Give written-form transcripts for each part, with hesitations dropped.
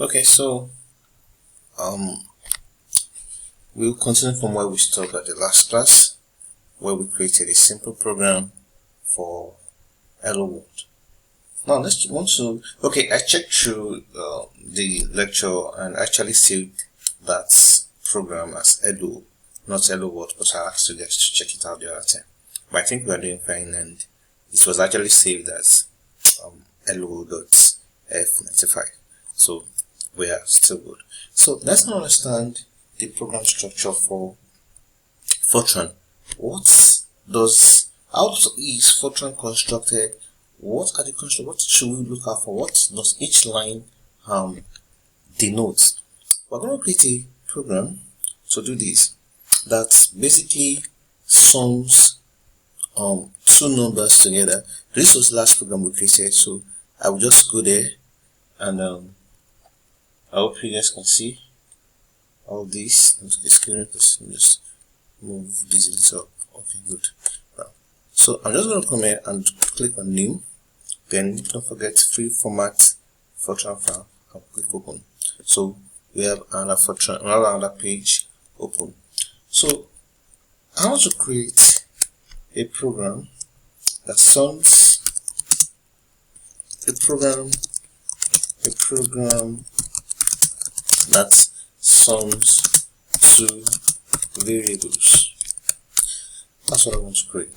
Okay, so we'll continue from where we stopped at the last class, where we created a simple program for Hello World. Now I checked through the lecture and actually saved that program as Hello, not Hello World, but I asked you guys to check it out the other time. But I think we are doing fine, and it was actually saved as hello.f95. So we are still good. So let's now understand the program structure for Fortran. How is Fortran constructed? What are the constructs? What should we look out for? What does each line denote? We're going to create a program to do this that basically sums two numbers together. This was the last program we created, so I will just go there and I hope you guys can see all this. Just move this a little up. Okay, good. So I'm just going to come here and click on new. Then don't forget free format Fortran file. I'll click open. So we have another page open. So I want to create a program that sums two variables. That's what I want to create.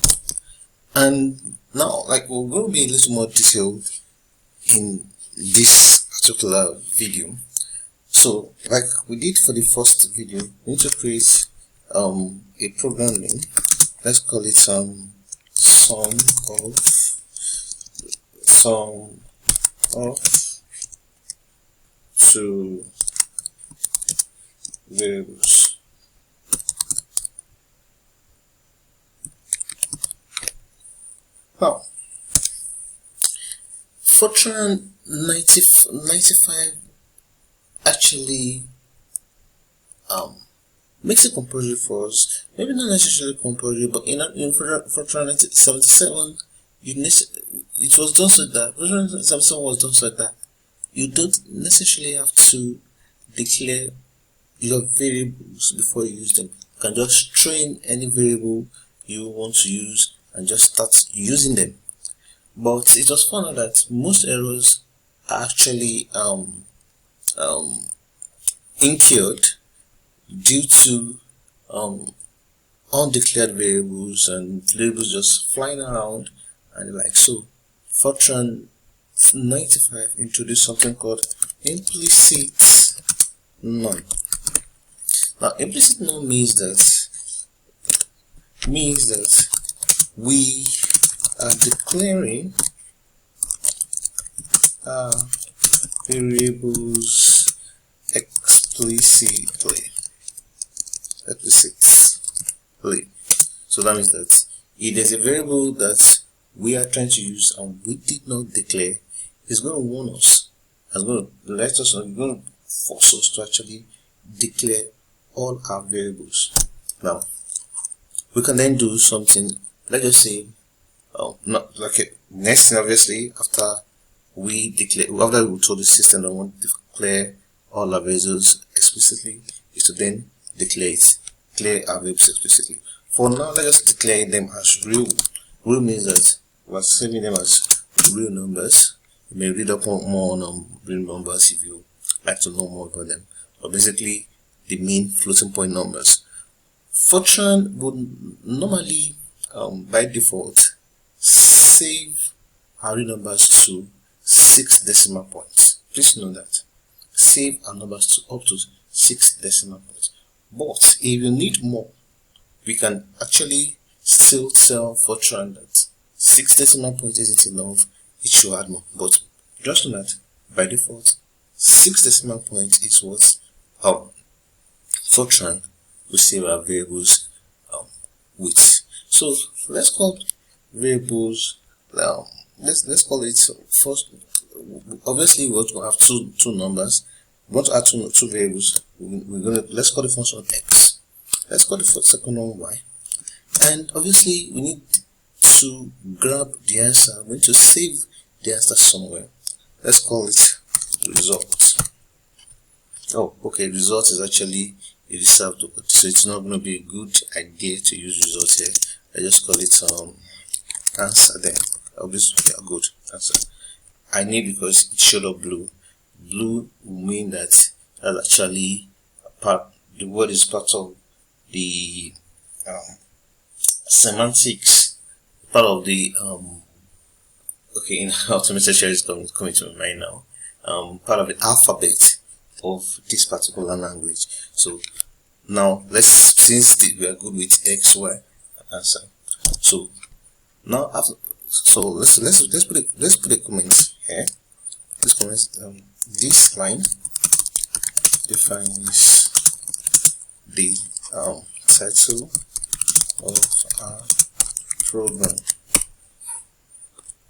And now, we're going to be a little more detailed in this particular video. So, like we did for the first video, we need to create a program name. Let's call it sum of two variables. Now, Fortran 95 actually makes it compulsory for us. Maybe not necessarily compulsory, but in Fortran 77, it was done so that Fortran 77 was done so that you don't necessarily have to declare your variables before you use them. You can just train any variable you want to use and just start using them. But it was found out that most errors are actually incurred due to undeclared variables and variables just flying around and like so. Fortran 95 introduced something called implicit none. Now, implicit none means that we are declaring variables explicitly. So that means that if there's a variable that we are trying to use and we did not declare, it's going to warn us. It's going to let us know. It's going to force us to actually declare all our variables. Now, we can then do something. Let's just say, next thing, obviously, after we told the system that we want to declare all our variables explicitly, is to then declare our variables explicitly. For now, let's just declare them as real. Real means that we're saving them as real numbers. You may read up more on real numbers if you like to know more about them. But basically, the mean floating point numbers. Fortran would normally, by default, save our real numbers to 6 decimal points. Please know that. Save our numbers to up to 6 decimal points. But if you need more, we can actually still tell Fortran that 6 decimal points isn't enough, it should add more. But just know that by default, 6 decimal points is what Fortran will save our variables with. So let's call variables. Let's call it first. Obviously, we're going to have two numbers. We want to add two variables. Let's call the first one x. Let's call the second one y. And obviously, we need to grab the answer. We need to save the answer somewhere. Let's call it result. Oh, okay, result is actually a reserved, so it's not going to be a good idea to use result here. I just call it answer then. Obviously, yeah, good answer. I need because it showed up blue. Blue will mean that actually the word is part of the semantics, part of the okay, in automated share is coming to my mind now. Part of the alphabet of this particular language. So now since we are good with X, Y answer. So now let's put a comment here. This comment, this line defines the title of our program.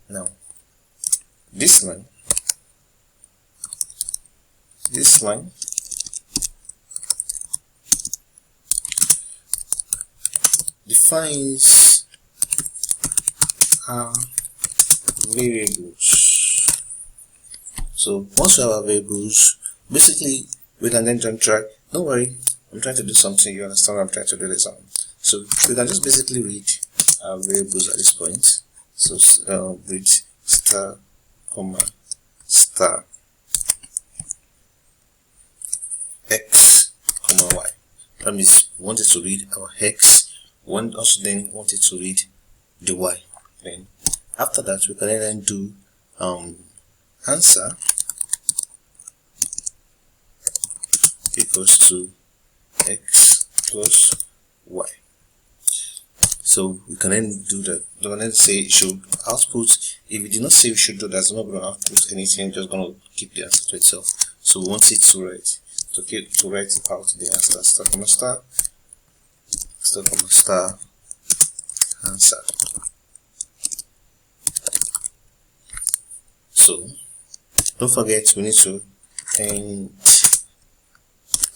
Now this line defines our variables. So once we have our variables, basically we can then try. Don't worry, I'm trying to do something. You understand what I'm trying to do this on. So we can just basically read our variables at this point. So read star, comma, star, x, comma, y. That means we wanted to read our x, then wanted to read the y. Then after that we can then do answer equals to x plus y. So we can then do that. We can then say it should output. If we did not say we should do that, it's not going to output anything, just going to keep the answer to itself. So we want it to write out the answer, star comma star answer. So don't forget, we need to end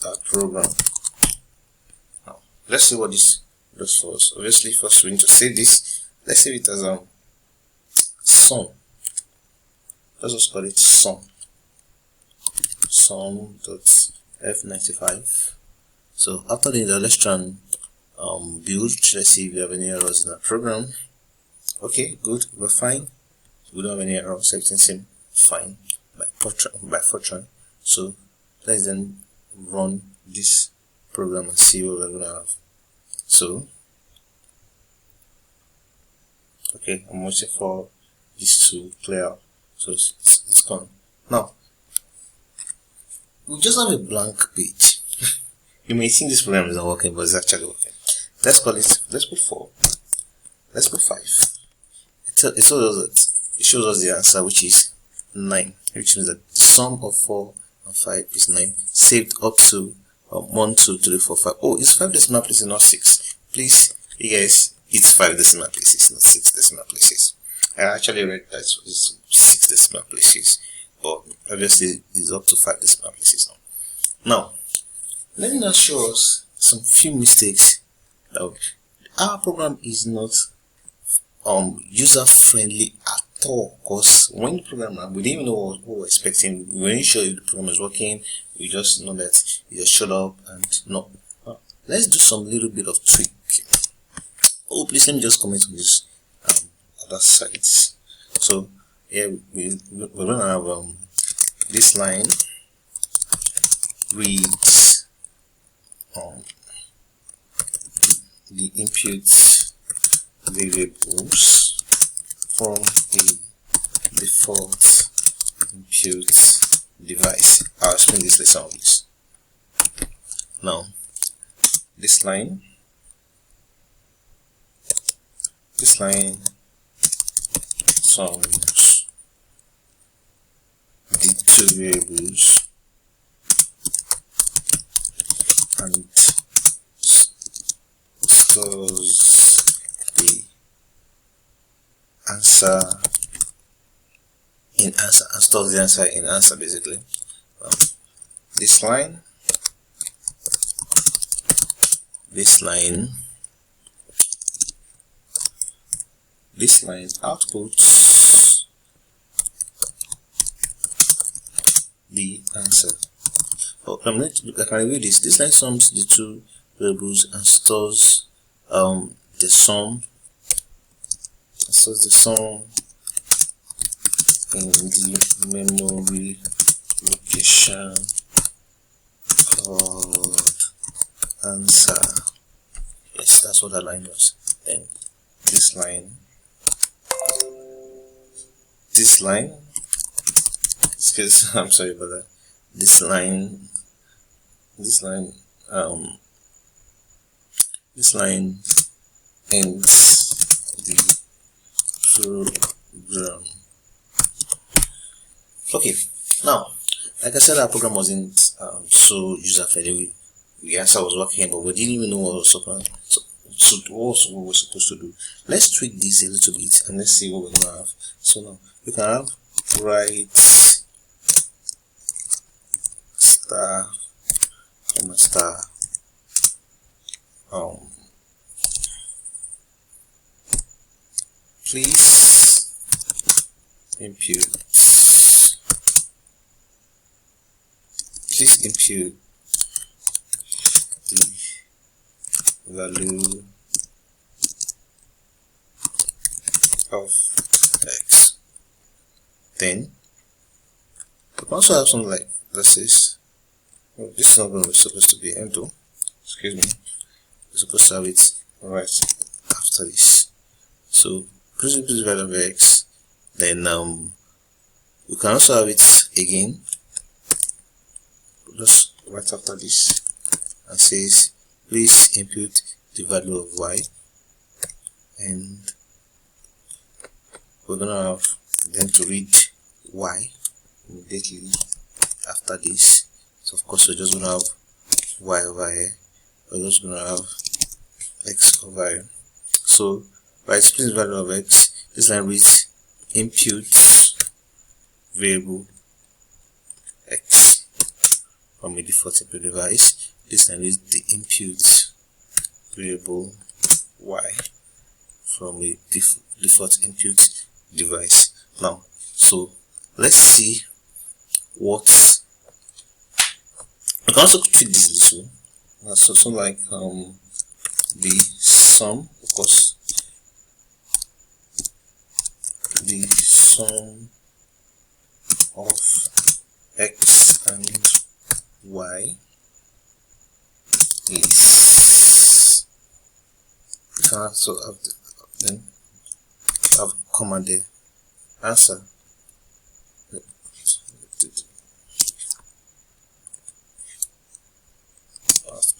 our program. Now let's see what this does for us. Obviously, first we need to save this. Let's save it as sum. Let's just call it sum. Sum.f95. So after the let's try and build. Let's see if we have any errors in our program. Okay, good, we're fine. We don't have any errors, everything seems fine by Fortran. So let's then run this program and see what we're gonna have. So okay, I'm waiting for this to play out. So it's gone. Now we just have a blank page. You may think this program is not working, but it's actually working. Let's call it, let's put 4, let's put 5. It shows us the answer, which is 9, which means that the sum of 4 and 5 is 9, saved up to 1, 2, 3, 4, 5. Oh, it's 5 decimal places, not 6. Please, you guys, it's 5 decimal places, not 6 decimal places. I actually read that it's 6 decimal places, but obviously it's up to 5 decimal places now. Now, let me now show us some few mistakes. Our program is not user friendly at all, because when the program, we didn't even know what we were expecting. We weren't sure if the program is working. We just know that it just showed up and no. Let's do some little bit of tweak. Oh, please let me just comment on this other sites. So yeah, we're gonna have this line reads the input variables from the default input device. I'll explain this later on, please. Now this line sums the two variables and stores the answer in answer and stores the answer in answer, basically. This line outputs the answer. I can review this. This line sums the two variables and stores the sum. Stores the sum in the memory location called answer. Yes, that's what that line does. Then this line, excuse, I'm sorry about that. This line ends the program. Okay, now, like I said, our program wasn't so user friendly. The answer was working, but we didn't even know what was supposed. So what we're supposed to do. Let's tweak this a little bit and let's see what we're gonna have. So now you can have write star, comma star, please impute the value of x. Then we can also have something like this. Oh, this is not going to be supposed to be M2. Excuse me. We're supposed to have it right after this. So please impute the value of x. Then we can also have it again, just right after this, and says please input the value of y, and we're gonna have them to read y immediately after this. So of course we're just gonna have y over here, we're just gonna have x over here. So by explaining the value of x, this line reads impute variable x from a default input device. This line is the impute variable y from a default input device. Now, so let's see what we can also tweak this little. So something like the sum, of course, the sum of x and y is, we can also have then have command the answer.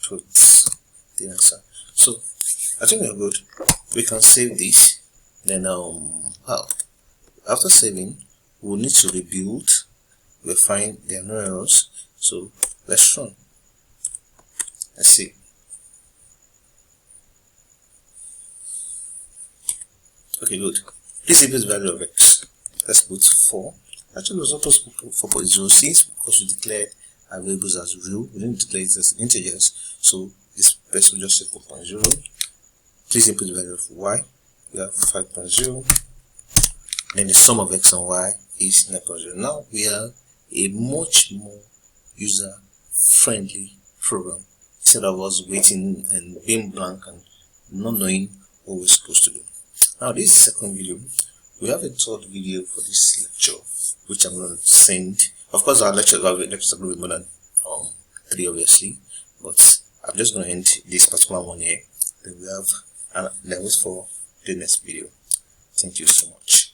Put the answer. So I think we're good. We can save this. Then after saving, we'll need to rebuild. We'll find there are no errors. So let's run. Let's see. Okay, good. Please input the value of x. Let's put 4. Actually, we're supposed to put 4.06 because we declared our variables as real. We didn't declare it as integers. So this person will just say 4.0. Please input the value of y. We have 5.0. Then the sum of x and y is 9.0. Now we have a much more user friendly program instead of us waiting and being blank and not knowing what we're supposed to do. Now this is the second video. We have a third video for this lecture, which I'm going to send. Of course, our lectures are going to be more than 3, obviously, but I'm just going to end this particular one here. Then we have levels for the next video. Thank you so much.